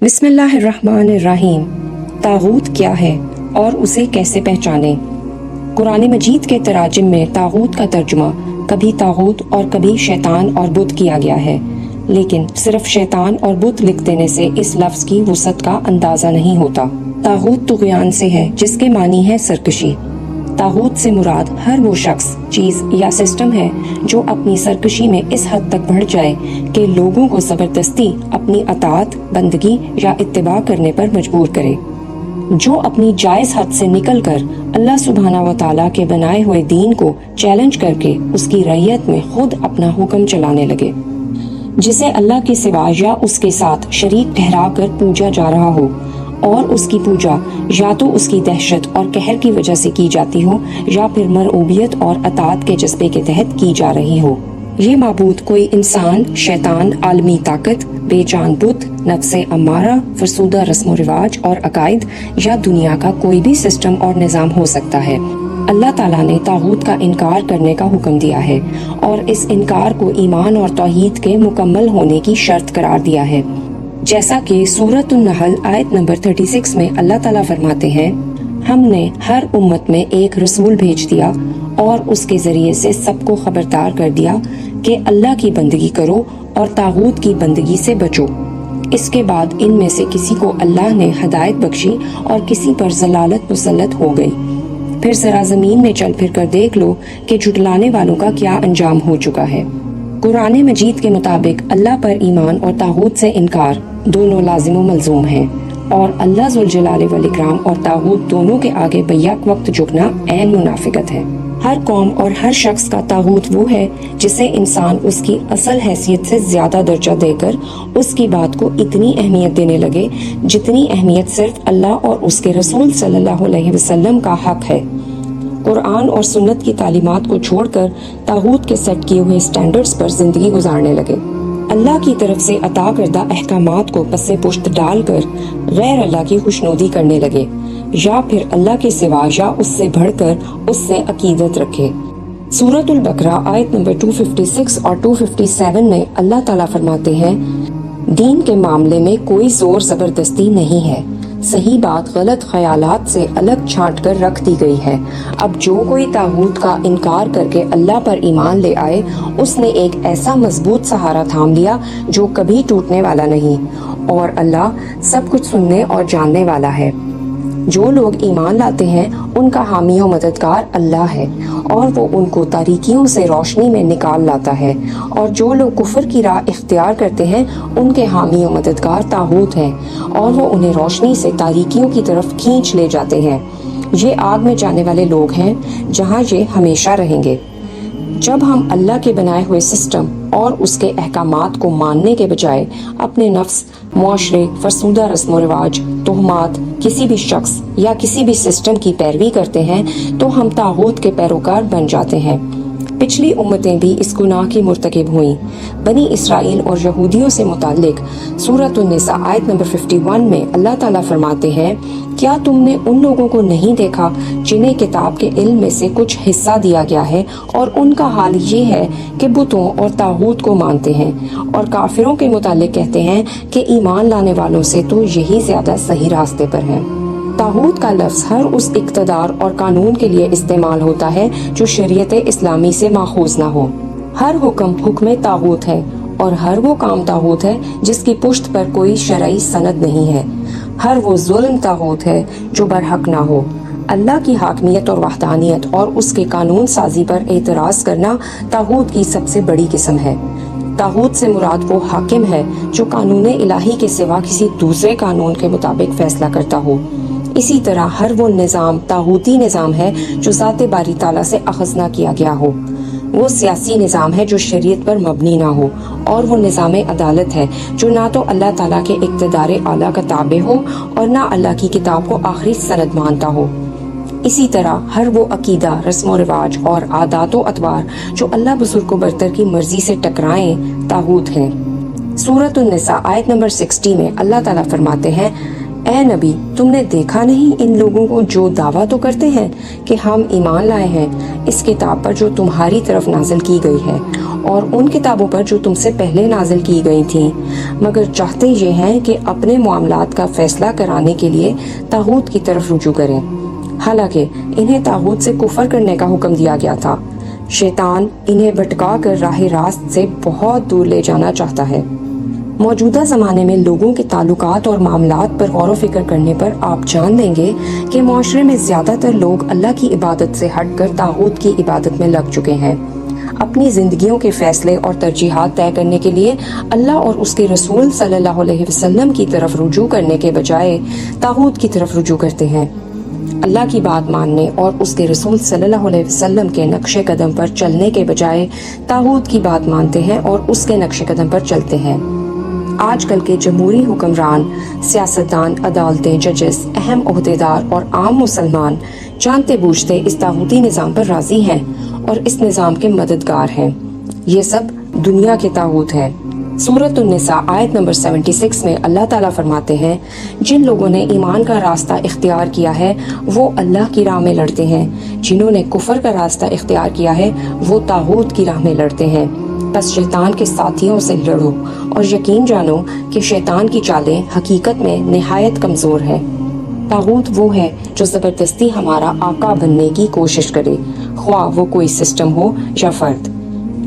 بسم اللہ الرحمن الرحیم۔ طاغوت کیا ہے اور اسے کیسے پہچانیں؟ قرآن مجید کے تراجم میں طاغوت کا ترجمہ کبھی طاغوت اور کبھی شیطان اور بت کیا گیا ہے، لیکن صرف شیطان اور بت لکھ دینے سے اس لفظ کی وسعت کا اندازہ نہیں ہوتا۔ طاغوت طغیان سے ہے جس کے معنی ہے سرکشی۔ طاغوت سے مراد ہر وہ شخص، چیز یا سسٹم ہے جو اپنی سرکشی میں اس حد تک بڑھ جائے کہ لوگوں کو زبردستی اپنی اطاعت، بندگی یا اتباع کرنے پر مجبور کرے، جو اپنی جائز حد سے نکل کر اللہ سبحانہ و تعالیٰ کے بنائے ہوئے دین کو چیلنج کر کے اس کی رعیت میں خود اپنا حکم چلانے لگے، جسے اللہ کے سوا یا اس کے ساتھ شریک ٹھہرا کر پوجا جا رہا ہو، اور اس کی پوجا یا تو اس کی دہشت اور قہر کی وجہ سے کی جاتی ہو یا پھر مرعوبیت اور اطاعت کے جذبے کے تحت کی جا رہی ہو۔ یہ معبود کوئی انسان، شیطان، عالمی طاقت، بے جان بت، نفس امارہ، فرسودہ رسم و رواج اور عقائد، یا دنیا کا کوئی بھی سسٹم اور نظام ہو سکتا ہے۔ اللہ تعالیٰ نے طاغوت کا انکار کرنے کا حکم دیا ہے اور اس انکار کو ایمان اور توحید کے مکمل ہونے کی شرط قرار دیا ہے، جیسا کہ سورۃ النحل آیت نمبر 36 میں اللہ تعالیٰ فرماتے ہیں، ہم نے ہر امت میں ایک رسول بھیج دیا اور اس کے ذریعے سے سب کو خبردار کر دیا کہ اللہ کی بندگی کرو اور طاغوت کی بندگی سے بچو۔ اس کے بعد ان میں سے کسی کو اللہ نے ہدایت بخشی اور کسی پر ضلالت مسلط ہو گئی۔ پھر ذرا زمین میں چل پھر کر دیکھ لو کہ جھٹلانے والوں کا کیا انجام ہو چکا ہے۔ قرآن مجید کے مطابق اللہ پر ایمان اور طاغوت سے انکار دونوں لازم و ملزوم ہیں، اور اللہ ذوالجلال والاکرام اور طاغوت دونوں کے آگے بیک وقت جھکنا عین منافقت ہے۔ ہر قوم اور ہر شخص کا طاغوت وہ ہے جسے انسان اس کی اصل حیثیت سے زیادہ درجہ دے کر اس کی بات کو اتنی اہمیت دینے لگے جتنی اہمیت صرف اللہ اور اس کے رسول صلی اللہ علیہ وسلم کا حق ہے۔ قرآن اور سنت کی تعلیمات کو چھوڑ کر طاغوت کے سیٹ کیے ہوئے سٹینڈرڈز پر زندگی گزارنے لگے، اللہ کی طرف سے عطا کردہ احکامات کو پس پشت ڈال کر غیر اللہ کی خوشنودی کرنے لگے، یا پھر اللہ کے سوا یا اس سے بڑھ کر اس سے عقیدت رکھے۔ سورۃ البقرہ آیت نمبر 256 اور 257 میں اللہ تعالیٰ فرماتے ہیں، دین کے معاملے میں کوئی زور زبردستی نہیں ہے، صحیح بات غلط خیالات سے الگ چھانٹ کر رکھ دی گئی ہے۔ اب جو کوئی طاغوت کا انکار کر کے اللہ پر ایمان لے آئے، اس نے ایک ایسا مضبوط سہارا تھام لیا جو کبھی ٹوٹنے والا نہیں، اور اللہ سب کچھ سننے اور جاننے والا ہے۔ جو لوگ ایمان لاتے ہیں ان کا حامی و مددگار اللہ ہے، اور وہ ان کو تاریکیوں سے روشنی میں نکال لاتا ہے، اور جو لوگ کفر کی راہ اختیار کرتے ہیں ان کے حامی و مددگار طاغوت ہیں، اور وہ انہیں روشنی سے تاریکیوں کی طرف کھینچ لے جاتے ہیں۔ یہ آگ میں جانے والے لوگ ہیں جہاں یہ ہمیشہ رہیں گے۔ جب ہم اللہ کے بنائے ہوئے سسٹم اور اس کے احکامات کو ماننے کے بجائے اپنے نفس، معاشرے، فرسودہ رسم و رواج، تہمات، کسی بھی شخص یا کسی بھی سسٹم کی پیروی کرتے ہیں تو ہم طاغوت کے پیروکار بن جاتے ہیں۔ پچھلی امتیں بھی اس گناہ کی مرتکب ہوئیں۔ بنی اسرائیل اور یہودیوں سے متعلق سورۃ النساء آیت نمبر 51 میں اللہ تعالیٰ فرماتے ہیں، کیا تم نے ان لوگوں کو نہیں دیکھا جنہیں کتاب کے علم میں سے کچھ حصہ دیا گیا ہے، اور ان کا حال یہ ہے کہ بتوں اور طاغوت کو مانتے ہیں، اور کافروں کے متعلق کہتے ہیں کہ ایمان لانے والوں سے تو یہی زیادہ صحیح راستے پر ہیں۔ طاغوت کا لفظ ہر اس اقتدار اور قانون کے لیے استعمال ہوتا ہے جو شریعت اسلامی سے ماخوذ نہ ہو۔ ہر حکم طاغوت ہے، اور ہر وہ کام طاغوت ہے جس کی پشت پر کوئی شرعی سند نہیں ہے۔ ہر وہ ظلم طاغوت ہے جو برحق نہ ہو۔ اللہ کی حاکمیت اور وحدانیت اور اس کے قانون سازی پر اعتراض کرنا طاغوت کی سب سے بڑی قسم ہے۔ طاغوت سے مراد وہ حاکم ہے جو قانون الہی کے سوا کسی دوسرے قانون کے مطابق فیصلہ کرتا ہو۔ اسی طرح ہر وہ نظام طاغوتی نظام ہے جو ذات باری تعالیٰ سے اخذ نہ کیا گیا ہو۔ وہ سیاسی نظام ہے جو شریعت پر مبنی نہ ہو، اور وہ نظام عدالت ہے جو نہ تو اللہ تعالیٰ کے اقتدار اعلیٰ کا تابع ہو اور نہ اللہ کی کتاب کو آخری سند مانتا ہو۔ اسی طرح ہر وہ عقیدہ، رسم و رواج اور عادات و اطوار جو اللہ بزرگ و برتر کی مرضی سے ٹکرائیں طاغوت ہیں۔ سورۃ النساء آیت نمبر 60 میں اللہ تعالیٰ فرماتے ہیں، اے نبی تم نے دیکھا نہیں ان لوگوں کو جو دعویٰ تو کرتے ہیں کہ ہم ایمان لائے ہیں اس کتاب پر جو تمہاری طرف نازل کی گئی ہے اور ان کتابوں پر جو تم سے پہلے نازل کی گئی تھیں، مگر چاہتے یہ ہیں کہ اپنے معاملات کا فیصلہ کرانے کے لیے طاغوت کی طرف رجوع کریں، حالانکہ انہیں طاغوت سے کفر کرنے کا حکم دیا گیا تھا۔ شیطان انہیں بھٹکا کر راہ راست سے بہت دور لے جانا چاہتا ہے۔ موجودہ زمانے میں لوگوں کے تعلقات اور معاملات پر غور و فکر کرنے پر آپ جان لیں گے کہ معاشرے میں زیادہ تر لوگ اللہ کی عبادت سے ہٹ کر طاغوت کی عبادت میں لگ چکے ہیں۔ اپنی زندگیوں کے فیصلے اور ترجیحات طے کرنے کے لیے اللہ اور اس کے رسول صلی اللہ علیہ وسلم کی طرف رجوع کرنے کے بجائے طاغوت کی طرف رجوع کرتے ہیں۔ اللہ کی بات ماننے اور اس کے رسول صلی اللہ علیہ وسلم کے نقش قدم پر چلنے کے بجائے طاغوت کی بات مانتے ہیں اور اس کے نقش قدم پر چلتے ہیں۔ آج کل کے جمہوری حکمران، سیاستدان، عدالتیں، ججز، اہم عہدیدار اور عام مسلمان جانتے بوجھتے اس طاغوتی نظام پر راضی ہیں اور اس نظام کے مددگار ہیں۔ یہ سب دنیا کے طاغوت ہیں۔ سورۃ النساء آیت نمبر 76 میں اللہ تعالیٰ فرماتے ہیں، جن لوگوں نے ایمان کا راستہ اختیار کیا ہے وہ اللہ کی راہ میں لڑتے ہیں، جنہوں نے کفر کا راستہ اختیار کیا ہے وہ طاغوت کی راہ میں لڑتے ہیں۔ بس شیطان کے ساتھیوں سے لڑو اور یقین جانو کہ شیطان کی چالیں حقیقت میں نہایت کمزور ہیں۔ طاغوت وہ ہے جو زبردستی ہمارا آقا بننے کی کوشش کرے، خواہ وہ کوئی سسٹم ہو یا فرد۔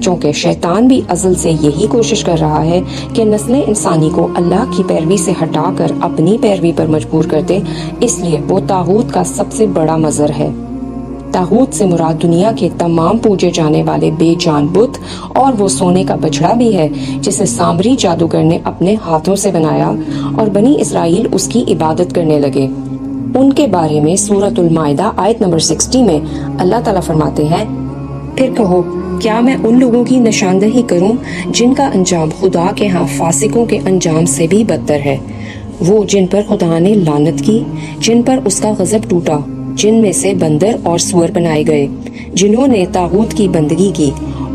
چونکہ شیطان بھی ازل سے یہی کوشش کر رہا ہے کہ نسل انسانی کو اللہ کی پیروی سے ہٹا کر اپنی پیروی پر مجبور کر دے، اس لیے وہ طاغوت کا سب سے بڑا مظہر ہے۔ طاغوت سے مراد دنیا کے تمام پوجے جانے والے بے جان بت اور وہ سونے کا بچڑا بھی ہے جسے سامری جادوگر نے اپنے ہاتھوں سے بنایا اور بنی اسرائیل اس کی عبادت کرنے لگے۔ ان کے بارے میں سورۃ المائدہ آیت نمبر 60 میں اللہ تعالیٰ فرماتے ہیں، پھر کہو کیا میں ان لوگوں کی نشاندہی کروں جن کا انجام خدا کے ہاں فاسقوں کے انجام سے بھی بدتر ہے، وہ جن پر خدا نے لعنت کی، جن پر اس کا غضب ٹوٹا، جن میں سے بندر اور سور بنائے گئے، جنہوں نے طاغوت کی بندگی کی،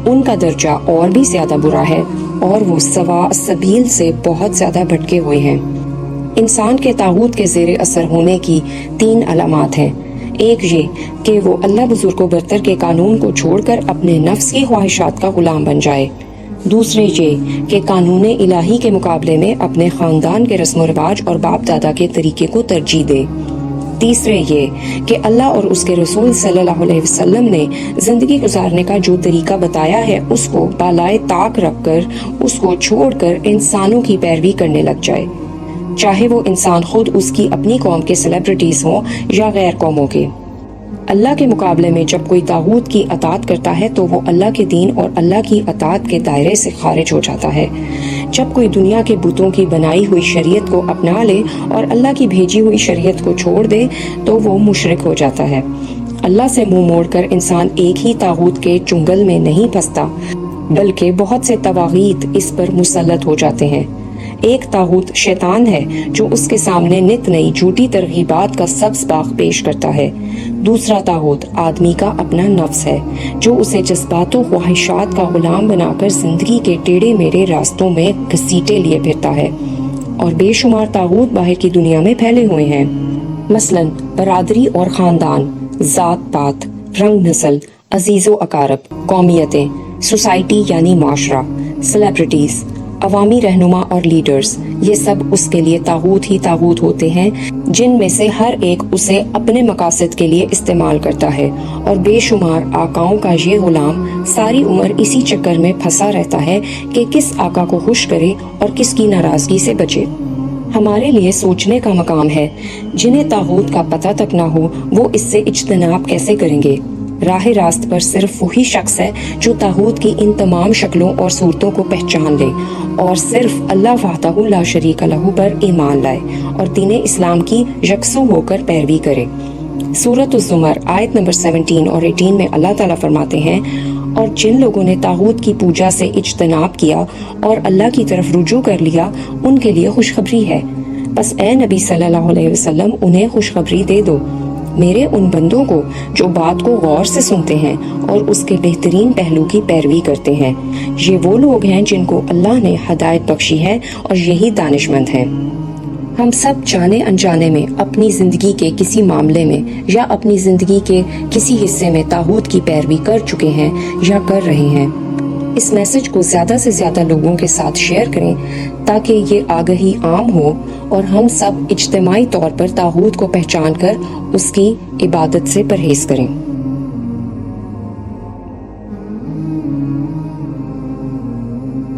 ان کا درجہ اور بھی زیادہ برا ہے اور وہ سوا سبیل سے بہت زیادہ بھٹکے ہوئے ہیں۔ انسان کے طاغوت کے زیر اثر ہونے کی 3 علامات ہیں۔ ایک یہ کہ وہ اللہ بزرگ و برتر کے قانون کو چھوڑ کر اپنے نفس کی خواہشات کا غلام بن جائے۔ دوسرے یہ کہ قانون الہی کے مقابلے میں اپنے خاندان کے رسم و رواج اور باپ دادا کے طریقے کو ترجیح دے۔ تیسرے یہ کہ اللہ اور اس کے رسول صلی اللہ علیہ وسلم نے زندگی گزارنے کا جو طریقہ بتایا ہے اس کو بالائے طاق رکھ کر اس کو چھوڑ کر انسانوں کی پیروی کرنے لگ جائے، چاہے وہ انسان خود اس کی اپنی قوم کے سیلیبریٹیز ہوں یا غیر قوموں کے۔ اللہ کے مقابلے میں جب کوئی طاغوت کی اطاعت کرتا ہے تو وہ اللہ کے دین اور اللہ کی اطاعت کے دائرے سے خارج ہو جاتا ہے۔ جب کوئی دنیا کے بتوں کی بنائی ہوئی شریعت کو اپنا لے اور اللہ کی بھیجی ہوئی شریعت کو چھوڑ دے تو وہ مشرک ہو جاتا ہے۔ اللہ سے منہ موڑ کر انسان ایک ہی طاغوت کے چنگل میں نہیں پھنستا، بلکہ بہت سے طواغیت اس پر مسلط ہو جاتے ہیں۔ ایک طاغوت شیطان ہے جو اس کے سامنے نت نئی جھوٹی ترغیبات کا سبز باغ پیش کرتا ہے۔ دوسرا طاغوت آدمی کا اپنا نفس ہے جو اسے جذبات و خواہشات کا غلام بنا کر زندگی کے ٹیڑھے میڑھے راستوں میں گھسیٹے لیے پھرتا ہے۔ اور بے شمار طاغوت باہر کی دنیا میں پھیلے ہوئے ہیں، مثلاً برادری اور خاندان، ذات پات، رنگ نسل، عزیز و اقارب، قومیتیں، سوسائٹی یعنی معاشرہ، سیلیبریٹیز، عوامی رہنما اور لیڈرز، یہ سب اس کے لیے طاغوت ہی طاغوت ہوتے ہیں جن میں سے ہر ایک اسے اپنے مقاصد کے لیے استعمال کرتا ہے، اور بے شمار آقاؤں کا یہ غلام ساری عمر اسی چکر میں پھنسا رہتا ہے کہ کس آقا کو خوش کرے اور کس کی ناراضگی سے بچے۔ ہمارے لیے سوچنے کا مقام ہے، جنہیں طاغوت کا پتہ تک نہ ہو وہ اس سے اجتناب کیسے کریں گے؟ راہ راست پر صرف وہی شخص ہے جو طاغوت کی ان تمام شکلوں اور صورتوں کو پہچان لے اور صرف اللہ وحدہ لا شریک لہ پر ایمان لائے اور دین اسلام کی یکسو ہو کر پیروی کرے۔ سورۃ الزمر آیت نمبر 17 اور 18 میں اللہ تعالیٰ فرماتے ہیں، اور جن لوگوں نے طاغوت کی پوجا سے اجتناب کیا اور اللہ کی طرف رجوع کر لیا ان کے لیے خوشخبری ہے۔ بس اے نبی صلی اللہ علیہ وسلم انہیں خوشخبری دے دو، میرے ان بندوں کو جو بات کو غور سے سنتے ہیں اور اس کے بہترین پہلو کی پیروی کرتے ہیں۔ یہ وہ لوگ ہیں جن کو اللہ نے ہدایت بخشی ہے اور یہی دانشمند ہیں۔ ہم سب جانے انجانے میں اپنی زندگی کے کسی معاملے میں یا اپنی زندگی کے کسی حصے میں طاغوت کی پیروی کر چکے ہیں یا کر رہے ہیں۔ اس میسج کو زیادہ سے زیادہ لوگوں کے ساتھ شیئر کریں تاکہ یہ آگہی عام ہو اور ہم سب اجتماعی طور پر طاغوت کو پہچان کر اس کی عبادت سے پرہیز کریں۔